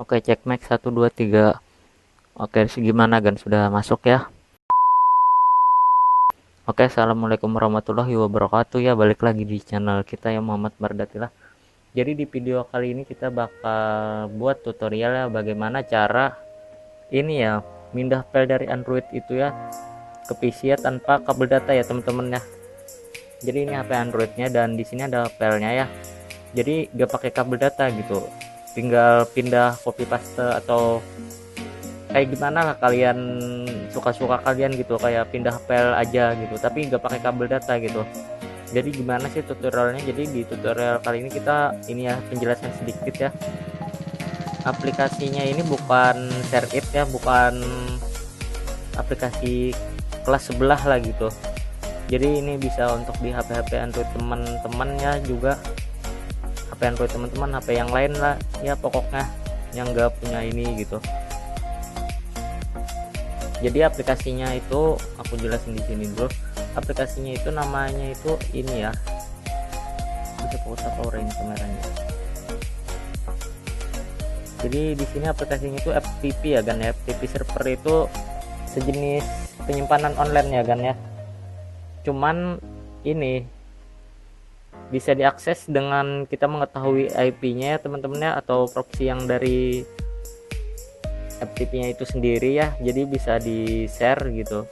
Oke, cek mic 1 2 3. Oke, gimana Gan, sudah masuk ya? Oke, assalamualaikum warahmatullahi wabarakatuh ya. Balik lagi di channel kita ya, Muhammad Mardatilah. Jadi di video kali ini kita bakal buat tutorial ya, bagaimana cara ini ya mindah file dari Android itu ya ke PC ya tanpa kabel data ya teman-teman ya. Jadi ini HP Androidnya dan di sini ada filenya ya. Jadi gak pakai kabel data gitu. Tinggal pindah copy paste atau kayak gimana lah kalian suka-suka kalian gitu, kayak pindah file aja gitu tapi nggak pakai kabel data gitu. Jadi gimana sih tutorialnya? Jadi di tutorial kali ini kita ini ya penjelasan sedikit ya. Aplikasinya ini bukan share it ya, bukan aplikasi kelas sebelah lah gitu. Jadi ini bisa untuk di HP-HP Android teman-temannya juga, HP Android teman-teman, HP yang lain lah ya pokoknya yang nggak punya ini gitu. Jadi aplikasinya itu aku jelasin di sini dulu. Aplikasinya itu namanya itu ini ya. Kita usah power ini kameranya. Jadi di sini aplikasinya itu FTP ya kan ya. FTP server itu sejenis penyimpanan online ya kan ya. Cuman ini bisa diakses dengan kita mengetahui IP-nya ya teman-temannya, atau proxy yang dari FTP-nya itu sendiri ya, jadi bisa di share gitu.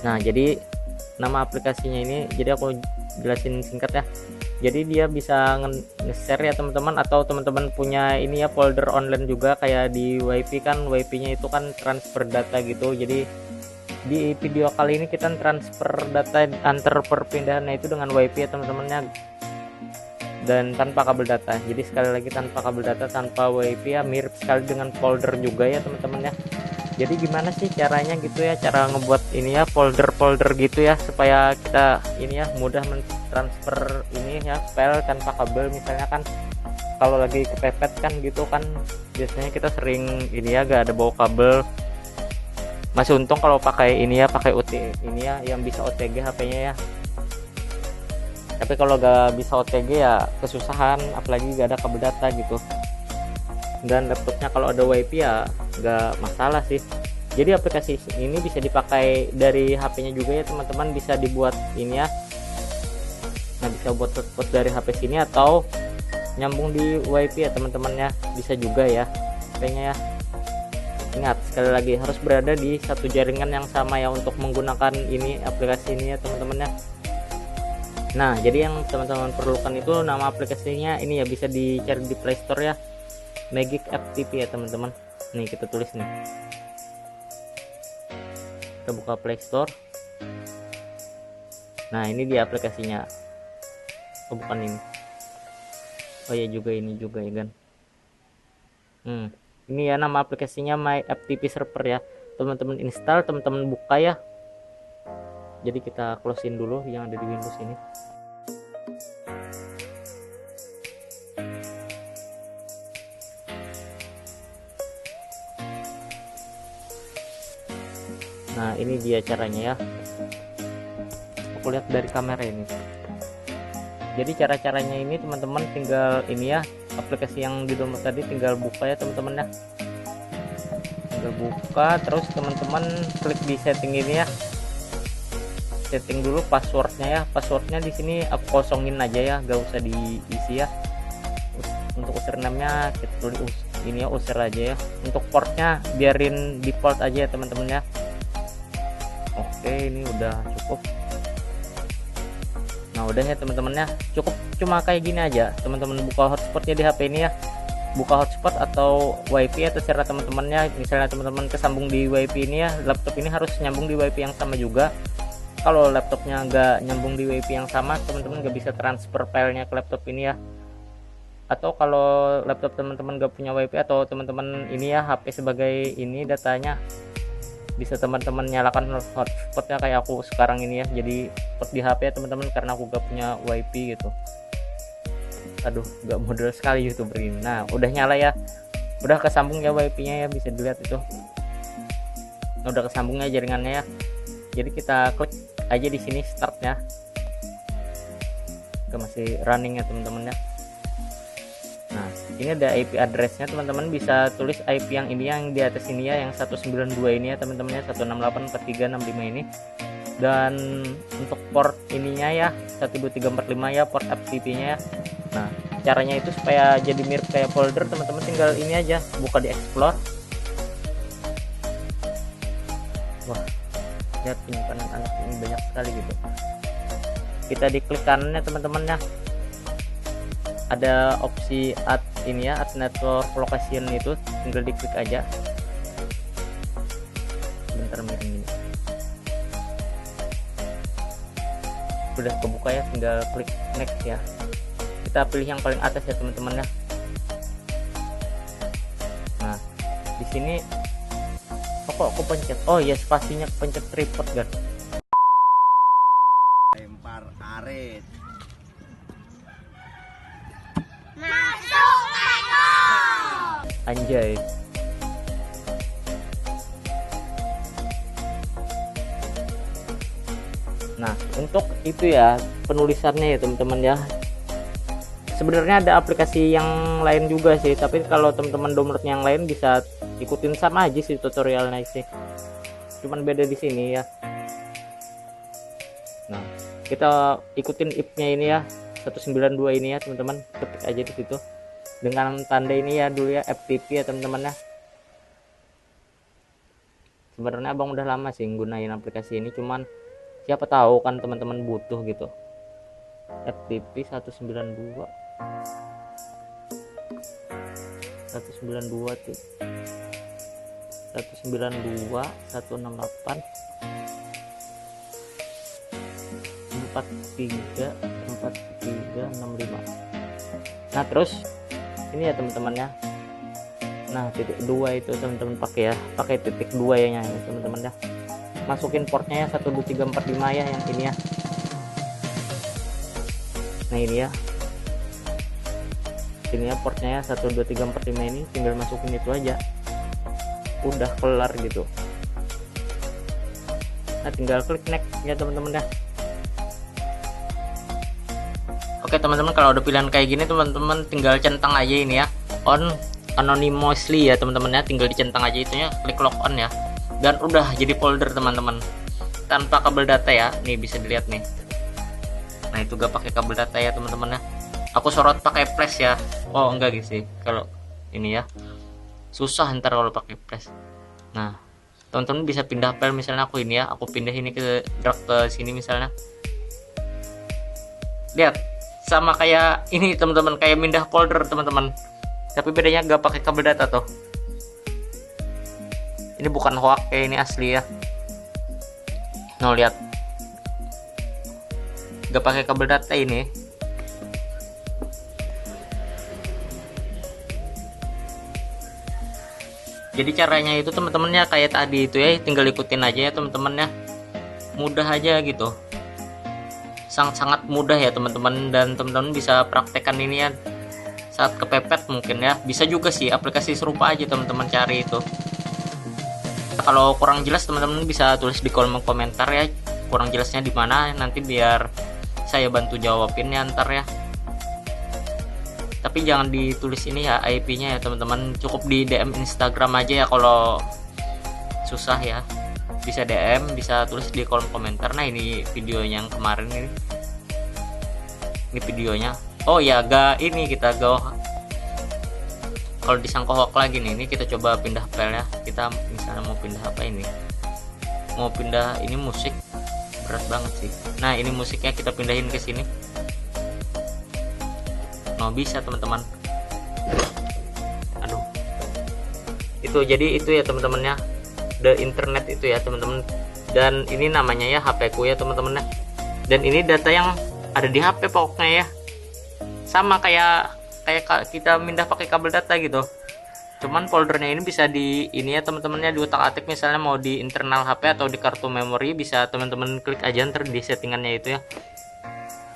Nah, jadi nama aplikasinya ini, jadi aku jelasin singkat ya. Jadi dia bisa nge-share ya teman-teman, atau teman-teman punya ini ya folder online juga kayak di WiFi kan, WiFi-nya itu kan transfer data gitu. Jadi di video kali ini kita transfer data antar perpindahannya itu dengan WiFi ya teman-temannya, dan tanpa kabel data. Jadi sekali lagi tanpa kabel data, tanpa WiFi ya, mirip sekali dengan folder juga ya teman-teman ya. Jadi gimana sih caranya gitu ya, cara ngebuat ini ya folder-folder gitu ya, supaya kita ini ya mudah mentransfer ini ya file tanpa kabel. Misalnya kan kalau lagi kepepet kan gitu kan, biasanya kita sering ini ya gak ada bawa kabel. Masih untung kalau pakai ini ya, pakai ini ya yang bisa OTG HP-nya ya. Tapi kalau gak bisa OTG ya kesusahan, apalagi gak ada kabel data gitu. Dan laptopnya kalau ada WiFi ya gak masalah sih. Jadi aplikasi ini bisa dipakai dari HP-nya juga ya teman-teman, bisa dibuat ini ya. Nah, bisa buat hotspot dari HP sini atau nyambung di WiFi ya teman-teman ya, bisa juga ya HP-nya ya. Ingat sekali lagi harus berada di satu jaringan yang sama ya untuk menggunakan ini aplikasi ini ya teman-teman ya. Nah, jadi yang teman-teman perlukan itu nama aplikasinya ini ya, bisa dicari di Play Store ya, Magic FTP ya teman-teman. Nih kita tulis nih, kita buka Play Store. Nah, ini dia aplikasinya. Oh, bukan ini. Oh ya, juga ini juga ya kan. Ini ya nama aplikasinya My FTP Server ya. Teman-teman install, teman-teman buka ya. Jadi kita closein dulu yang ada di Windows ini. Nah, ini dia caranya ya. Aku lihat dari kamera ini. Jadi cara-caranya ini teman-teman tinggal ini ya, aplikasi yang di download tadi tinggal buka ya teman-teman ya. Tinggal buka, terus teman-teman klik di setting ini ya. Setting dulu passwordnya ya. Passwordnya di sini aku kosongin aja ya, gak usah diisi ya. Untuk username-nya kita tulis ini ya, user aja ya. Untuk portnya biarin default aja ya teman-teman ya. Oke, ini udah cukup. Nah, udah ya teman-teman ya, cukup cuma kayak gini aja. Teman-teman buka hotspotnya di HP ini ya, buka hotspot atau WiFi ya terserah teman-temannya. Misalnya teman-teman kesambung di WiFi ini ya, laptop ini harus nyambung di WiFi yang sama juga. Kalau laptopnya nggak nyambung di WiFi yang sama, teman-teman nggak bisa transfer filenya ke laptop ini ya. Atau kalau laptop teman-teman nggak punya WiFi, atau teman-teman ini ya HP sebagai ini datanya, bisa teman-teman nyalakan hotspotnya kayak aku sekarang ini ya. Jadi hotspot di HP ya teman-teman, karena aku gak punya WiFi gitu. Aduh, gak modal sekali YouTuber ini. Nah, udah nyala ya, udah kesambung ya WiFi-nya ya, bisa dilihat itu. Nah, udah kesambungnya jaringannya ya. Jadi kita klik aja di sini startnya. masih running ya teman-teman ya. Nah ini ada IP addressnya teman-teman, bisa tulis IP yang ini yang di atas ini ya, yang 192 ini ya teman-teman ya, 1684365 ini. Dan untuk port ininya ya 12345 ya, port FTP nya ya. Nah caranya itu supaya jadi mirip kayak folder teman-teman, tinggal ini aja, buka di explore. Wah lihat penyimpanan anak ini banyak sekali gitu. Kita diklik kanannya teman-teman ya, ada opsi add ini ya, add network location, itu tinggal diklik aja. Bentar miring ini. Udah kebuka ya, tinggal klik next ya. Kita pilih yang paling atas ya teman-teman ya. Nah di sini kok aku pencet, oh ya spasinya pencet report kan. Lempar karet. Anjay. Nah untuk itu ya penulisannya ya teman-teman ya, sebenarnya ada aplikasi yang lain juga sih, tapi kalau teman-teman download yang lain bisa ikutin sama aja sih tutorialnya sih, cuman beda di sini ya. Nah kita ikutin IP-nya ini ya, 192 ini ya teman-teman, ketik aja di situ dengan tanda ini ya dulu ya, FTP ya teman-teman ya. Sebenarnya abang udah lama sih gunain aplikasi ini, cuman siapa tahu kan teman-teman butuh gitu. FTP 192 tuh 192 168 4365. Nah terus ini ya teman-teman ya, nah titik 2 itu teman-teman pakai ya, pakai titik 2 ya teman-teman ya. Masukin portnya ya 12345 ya, yang ini ya. Nah ini ya, ini ya portnya ya 12345 ini, tinggal masukin itu aja, udah kelar gitu. Nah tinggal klik next ya teman-teman ya. Oke teman-teman, kalau udah pilihan kayak gini teman-teman tinggal centang aja ini ya, on anonymously ya teman-teman ya, tinggal dicentang aja itunya, klik log on ya, dan udah jadi folder teman-teman tanpa kabel data ya. Nih bisa dilihat nih, nah itu gak pakai kabel data ya teman-teman ya. Aku sorot pakai flash ya, oh enggak gitu sih kalau ini ya, susah ntar kalau pakai flash. Nah teman-teman bisa pindah file, misalnya aku ini ya, aku pindah ini ke drag ke sini misalnya. Lihat sama kayak ini teman-teman, kayak pindah folder teman-teman, tapi bedanya gak pakai kabel data tuh. Ini bukan hoax kayak ini asli ya. Nah lihat, gak pakai kabel data ini. Jadi caranya itu teman-temannya kayak tadi itu ya, tinggal ikutin aja ya teman-teman ya, mudah aja gitu, sangat-sangat mudah ya teman-teman. Dan teman-teman bisa praktekkan ini ya saat kepepet mungkin ya, bisa juga sih aplikasi serupa aja teman-teman cari itu. Kalau kurang jelas teman-teman bisa tulis di kolom komentar ya, kurang jelasnya di mana, nanti biar saya bantu jawabin ya ntar ya. Tapi jangan ditulis ini ya IP-nya ya teman-teman, cukup di DM Instagram aja ya kalau susah ya, bisa DM, bisa tulis di kolom komentar. Nah ini videonya yang kemarin ini videonya. Oh ya gak ini, kita go kalau disangka hoax lagi nih, ini kita coba pindah file ya. Kita misalnya mau pindah apa ini, mau pindah ini musik, berat banget sih. Nah ini musiknya kita pindahin ke sini. Nah bisa teman-teman, aduh itu jadi itu ya teman-teman ya, the internet itu ya teman-teman. Dan ini namanya ya HP ku ya teman-teman ya, dan ini data yang ada di HP pokoknya ya, sama kayak kita pindah pakai kabel data gitu. Cuman foldernya ini bisa di ini ya teman-temannya, di utak-atik misalnya mau di internal HP atau di kartu memori, bisa teman-teman klik aja ntar di settingannya itu ya.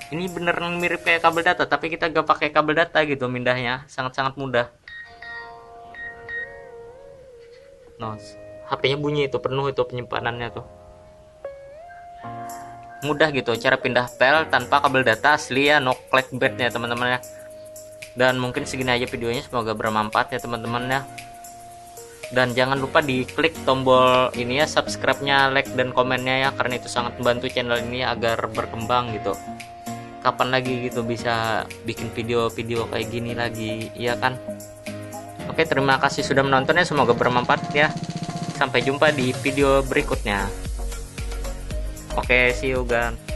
Ini beneran mirip kayak kabel data, tapi kita gak pakai kabel data gitu, mindahnya sangat-sangat mudah. Nah HP-nya bunyi itu, penuh itu penyimpanannya tuh. mudah gitu cara pindah file tanpa kabel data asli ya, no clickbait ya teman-teman ya. Dan mungkin segini aja videonya, semoga bermanfaat ya teman-teman ya. Dan jangan lupa diklik tombol ini ya, subscribe-nya, like dan komennya ya, karena itu sangat membantu channel ini agar berkembang gitu. Kapan lagi gitu bisa bikin video-video kayak gini lagi ya kan. Oke, terima kasih sudah menonton ya, semoga bermanfaat ya. Sampai jumpa di video berikutnya. Oke, see you guys.